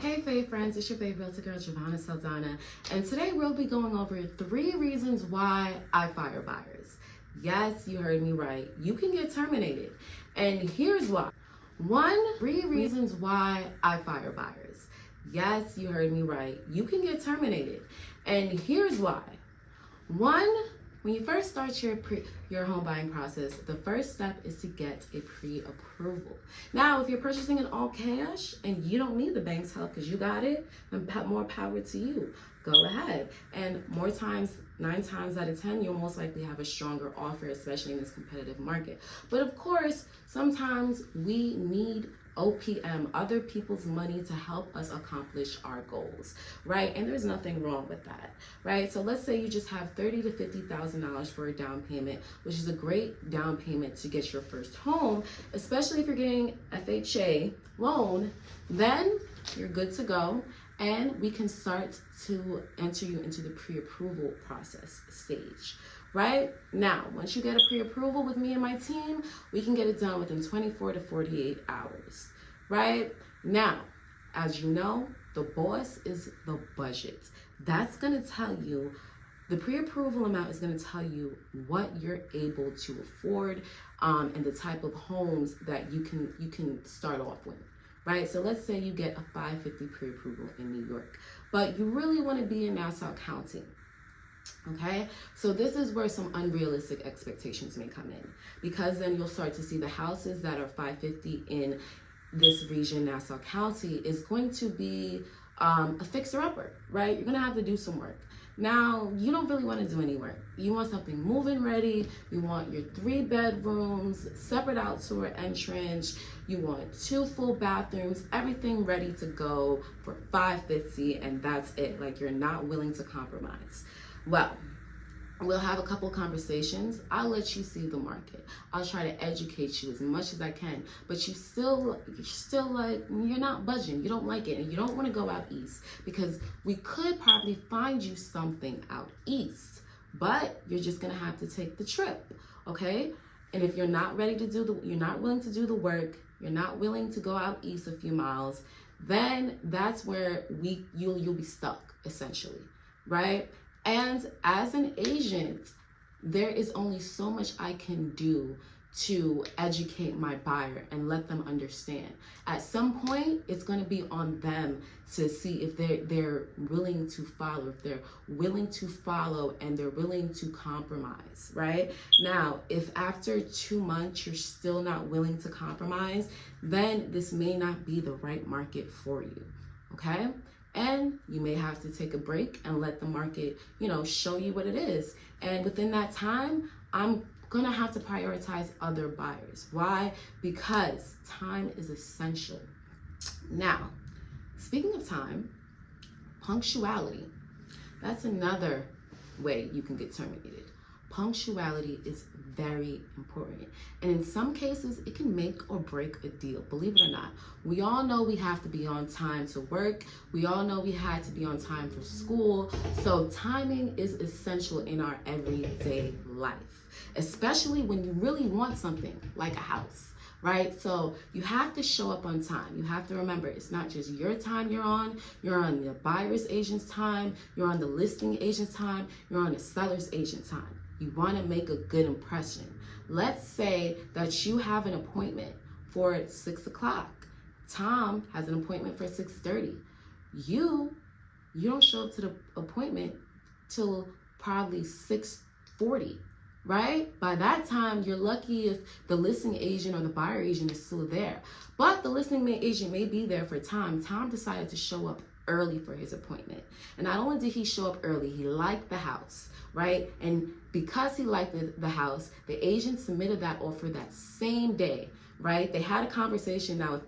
Hey Faye friends, it's your favorite realtor girl Giovanna Saldana, and today we'll be going over 3 reasons why I fire buyers. Yes, you heard me right. You can get terminated, and here's why. 3 reasons why I fire buyers. Yes, you heard me right. You can get terminated, and here's why. 1, when you first start your home buying process, the first step is to get a pre-approval. Now, if you're purchasing in all cash and you don't need the bank's help because you got it, then more power to you. Go ahead. And 9 times out of 10, you'll most likely have a stronger offer, especially in this competitive market. But of course, sometimes we need OPM, other people's money, to help us accomplish our goals, right? And there's nothing wrong with that, right? So let's say you just have $30,000 to $50,000 for a down payment, which is a great down payment to get your first home, especially if you're getting FHA loan. Then you're good to go, and we can start to enter you into the pre-approval process stage. Right now, once you get a pre-approval with me and my team, we can get it done within 24 to 48 hours. Right now, as you know, the boss is the budget. That's going to tell you, the pre-approval amount is going to tell you what you're able to afford, and the type of homes that you can start off with. Right, so let's say you get a 550 pre-approval in New York, but you really want to be in Nassau County. Okay, so this is where some unrealistic expectations may come in, because then you'll start to see the houses that are 550 in this region, Nassau County, is going to be a fixer-upper, right? You're gonna have to do some work. Now, you don't really want to do any work. You want something move-in ready. You want your 3 bedrooms, separate outdoor entrance. You want 2 full bathrooms, everything ready to go for $550, and that's it. Like, you're not willing to compromise. Well, we'll have a couple conversations. I'll let you see the market. I'll try to educate you as much as I can, but you're still like, you're not budging. You don't like it, and you don't want to go out east, because we could probably find you something out east, but you're just gonna have to take the trip, okay? And if you're not ready to you're not willing to do the work, you're not willing to go out east a few miles, then that's where you'll be stuck, essentially, right? And as an agent, there is only so much I can do to educate my buyer and let them understand. At some point, it's going to be on them to see if they're willing to follow, if they're willing to follow and they're willing to compromise, right? Now, if after 2 months you're still not willing to compromise, then this may not be the right market for you, okay? And you may have to take a break and let the market, show you what it is. And within that time, I'm gonna have to prioritize other buyers. Why? Because time is essential. Now, speaking of time, punctuality. That's another way you can get terminated. Punctuality is very important. And in some cases, it can make or break a deal, believe it or not. We all know we have to be on time to work. We all know we had to be on time for school. So timing is essential in our everyday life, especially when you really want something like a house, right? So you have to show up on time. You have to remember, it's not just your time you're on the buyer's agent's time, you're on the listing agent's time, you're on the seller's agent's time. You want to make a good impression. Let's say that you have an appointment for 6 o'clock. Tom has an appointment for 6:30. You don't show up to the appointment till probably 6:40, right? By that time, you're lucky if the listing agent or the buyer agent is still there. But the listing agent may be there for Tom. Tom decided to show up early for his appointment. And not only did he show up early, he liked the house, right? And because he liked the house, the agent submitted that offer that same day, right? They had a conversation. Now, if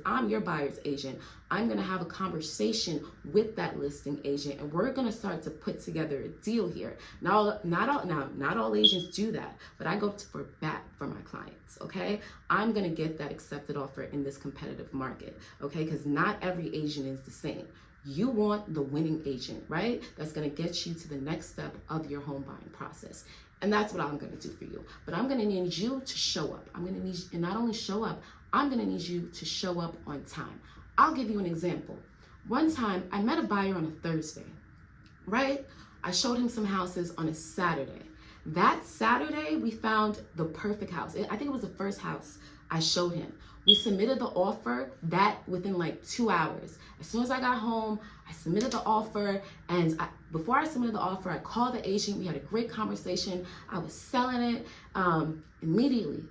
I'm your buyer's agent, I'm going to have a conversation with that listing agent, and we're going to start to put together a deal here. Not all agents do that, but I go for bat for my clients, okay? I'm going to get that accepted offer in this competitive market, okay? Because not every agent is the same. You want the winning agent, right? That's going to get you to the next step of your home buying process. And that's what I'm going to do for you. But I'm going to need you to show up. I'm going to need you, and not only show up, I'm going to need you to show up on time. I'll give you an example. One time I met a buyer on a Thursday, right? I showed him some houses on a Saturday. That Saturday, we found the perfect house. I think it was the first house I showed him. We submitted the offer that within like 2 hours. As soon as I got home, I submitted the offer, and before I submitted the offer, I called the agent. We had a great conversation. I was selling it immediately.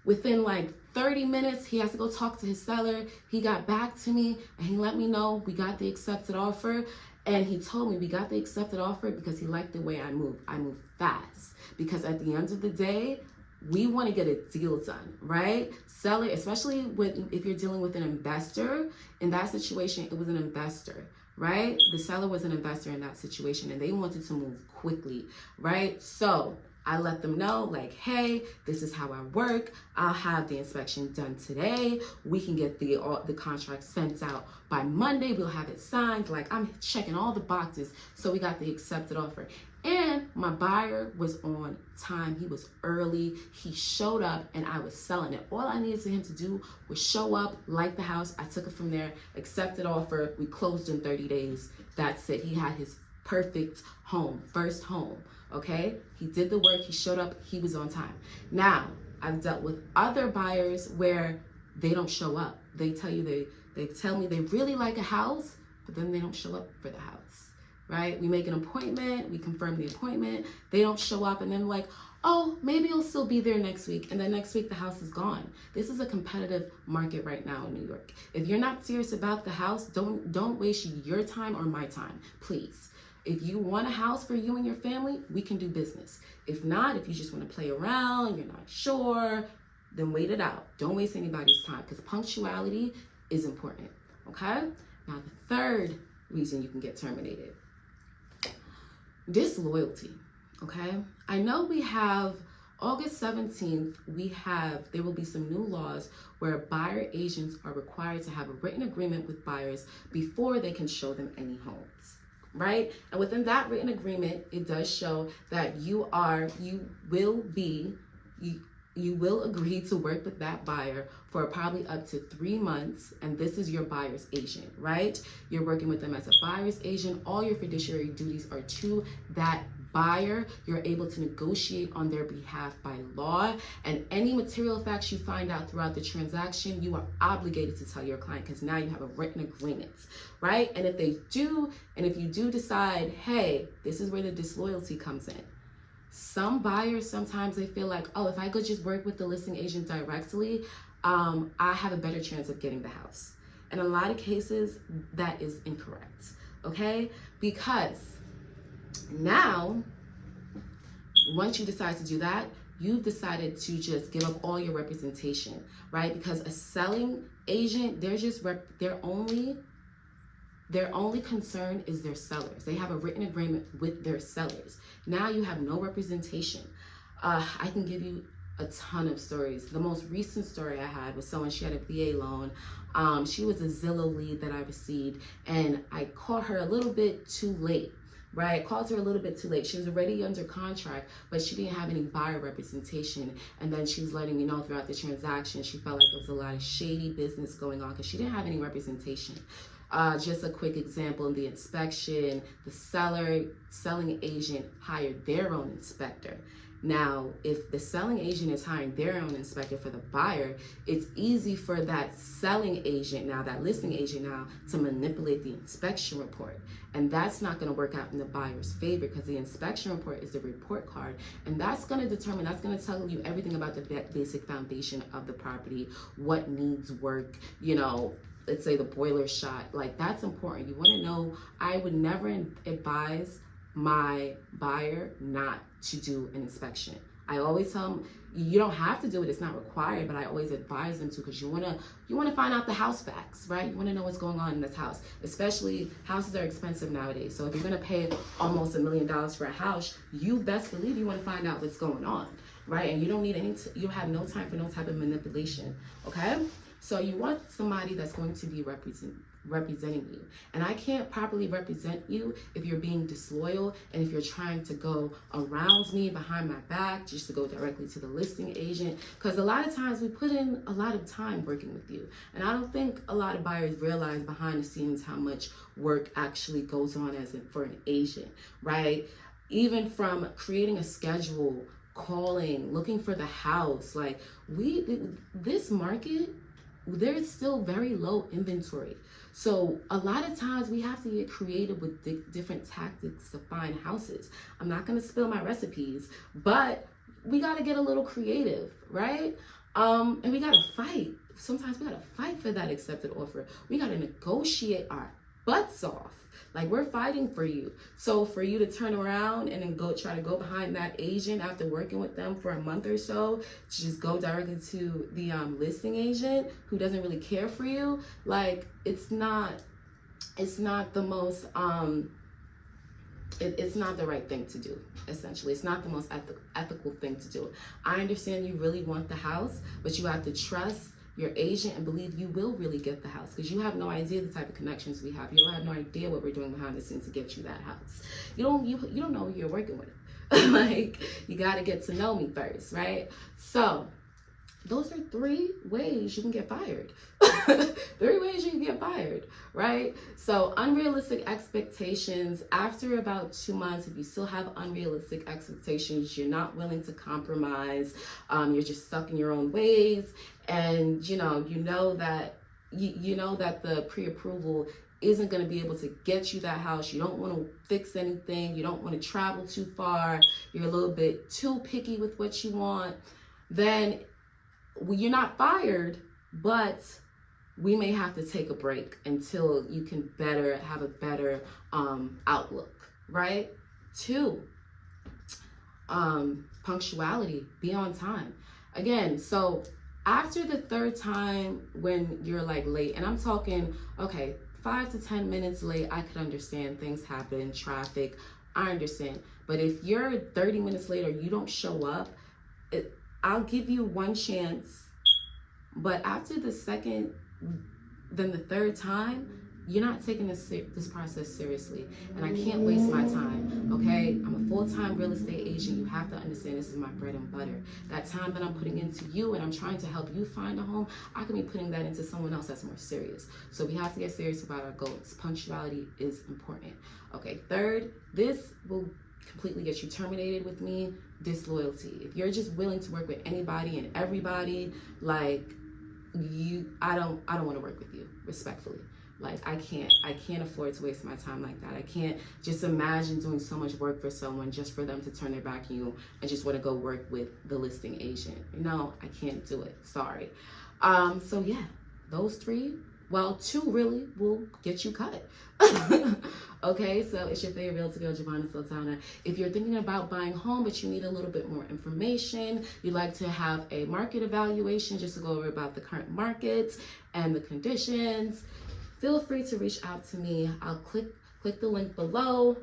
Within like 30 minutes, he has to go talk to his seller. He got back to me and he let me know we got the accepted offer. And he told me we got the accepted offer because he liked the way I move. I move fast because at the end of the day, we want to get a deal done, right? Seller, especially if you're dealing with an investor, in that situation, it was an investor, right? The seller was an investor in that situation and they wanted to move quickly, right? So I let them know, like, hey, this is how I work. I'll have the inspection done today. We can get the contract sent out by Monday. We'll have it signed. Like, I'm checking all the boxes. So we got the accepted offer. And my buyer was on time. He was early. He showed up and I was selling it. All I needed for him to do was show up, like the house. I took it from there, accepted offer. We closed in 30 days. That's it. He had his perfect home, first home. Okay, he did the work, he showed up, he was on time. Now, I've dealt with other buyers where they don't show up. They tell you, they tell me they really like a house, but then they don't show up for the house, right? We make an appointment, we confirm the appointment, they don't show up, and then like, oh, maybe it'll still be there next week, and then next week the house is gone. This is a competitive market right now in New York. If you're not serious about the house, don't waste your time or my time, please. If you want a house for you and your family, we can do business. If not, if you just want to play around, you're not sure, then wait it out. Don't waste anybody's time because punctuality is important, okay? Now, the third reason you can get terminated, disloyalty, okay? I know we have August 17th, there will be some new laws where buyer agents are required to have a written agreement with buyers before they can show them any homes. Right? And within that written agreement, it does show that you will agree to work with that buyer for probably up to 3 months. And this is your buyer's agent, right? You're working with them as a buyer's agent. All your fiduciary duties are to that buyer. You're able to negotiate on their behalf by law, and any material facts you find out throughout the transaction, you are obligated to tell your client because now you have a written agreement, right? And if you do decide, hey, this is where the disloyalty comes in. Some buyers, sometimes they feel like, oh, if I could just work with the listing agent directly, I have a better chance of getting the house. In a lot of cases, that is incorrect, okay? Because now, once you decide to do that, you've decided to just give up all your representation, right? Because a selling agent, their only concern is their sellers. They have a written agreement with their sellers. Now you have no representation. I can give you a ton of stories. The most recent story I had was someone, she had a VA loan. She was a Zillow lead that I received, and I caught her a little bit too late. Right, called her a little bit too late. She was already under contract, but she didn't have any buyer representation. And then she was letting me know throughout the transaction, she felt like there was a lot of shady business going on because she didn't have any representation. Just a quick example, in the inspection, the selling agent hired their own inspector. Now, if the selling agent is hiring their own inspector for the buyer, it's easy for that selling agent now, that listing agent now, to manipulate the inspection report. And that's not going to work out in the buyer's favor because the inspection report is the report card. And that's going to tell you everything about the basic foundation of the property, what needs work, let's say the boiler shot. Like, that's important. You want to know. I would never advise my buyer not to do an inspection. I always tell them, you don't have to do it, it's not required, but I always advise them to, because you want to find out the house facts, right? You want to know what's going on in this house. Especially, houses are expensive nowadays, so if you're going to pay almost $1 million for a house, you best believe you want to find out what's going on, right? And you don't need you have no time for no type of manipulation, okay? So you want somebody that's going to be representing you. And I can't properly represent you if you're being disloyal and if you're trying to go around me behind my back just to go directly to the listing agent. Because a lot of times we put in a lot of time working with you. And I don't think a lot of buyers realize behind the scenes how much work actually goes on for an agent, right? Even from creating a schedule, calling, looking for the house. Like this market, there's still very low inventory. So a lot of times we have to get creative with different tactics to find houses. I'm not going to spill my recipes, but we got to get a little creative, right? And we got to fight. Sometimes we got to fight for that accepted offer. We got to negotiate our butts off. Like, we're fighting for you. So for you to turn around and then try to go behind that agent after working with them for a month or so, just go directly to the listing agent who doesn't really care for you, like, it's not the most it's not the right thing to do. Essentially, it's not the most ethical thing to do. I understand you really want the house, but you have to trust your agent and believe you will really get the house, because you have no idea the type of connections we have. You don't have no idea what we're doing behind the scenes to get you that house. You don't know who you're working with. Like, you got to get to know me first, right? So those are 3 ways you can get fired. 3 ways you can get fired, right? So unrealistic expectations. After about 2 months, if you still have unrealistic expectations, you're not willing to compromise, you're just stuck in your own ways, and you know that the pre-approval isn't going to be able to get you that house. You don't want to fix anything. You don't want to travel too far. You're a little bit too picky with what you want. Then you're not fired, but we may have to take a break until you can have a better outlook, right? 2, punctuality. Be on time. Again, so after the 3rd time when you're like late, and I'm talking, okay, 5 to 10 minutes late, I could understand. Things happen, traffic, I understand. But if you're 30 minutes late or you don't show up, I'll give you 1 chance. But after the 2nd, then the 3rd time, you're not taking this process seriously. And I can't waste my time, okay? I'm a full-time real estate agent. You have to understand this is my bread and butter. That time that I'm putting into you and I'm trying to help you find a home, I can be putting that into someone else that's more serious. So we have to get serious about our goals. Punctuality is important. Okay, 3rd, this will completely get you terminated with me. Disloyalty. If you're just willing to work with anybody and everybody, like, I don't want to work with you, respectfully. Like, I can't afford to waste my time like that. I can't just imagine doing so much work for someone just for them to turn their back on you and just want to go work with the listing agent. No, I can't do it. Sorry. So yeah, those 3, well, 2 really will get you cut. Okay, so it's your favorite realtor girl, Giovanna Sultana. If you're thinking about buying home, but you need a little bit more information, you'd like to have a market evaluation just to go over about the current markets and the conditions, feel free to reach out to me. I'll click the link below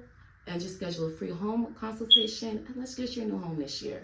and just schedule a free home consultation, and let's get your new home this year.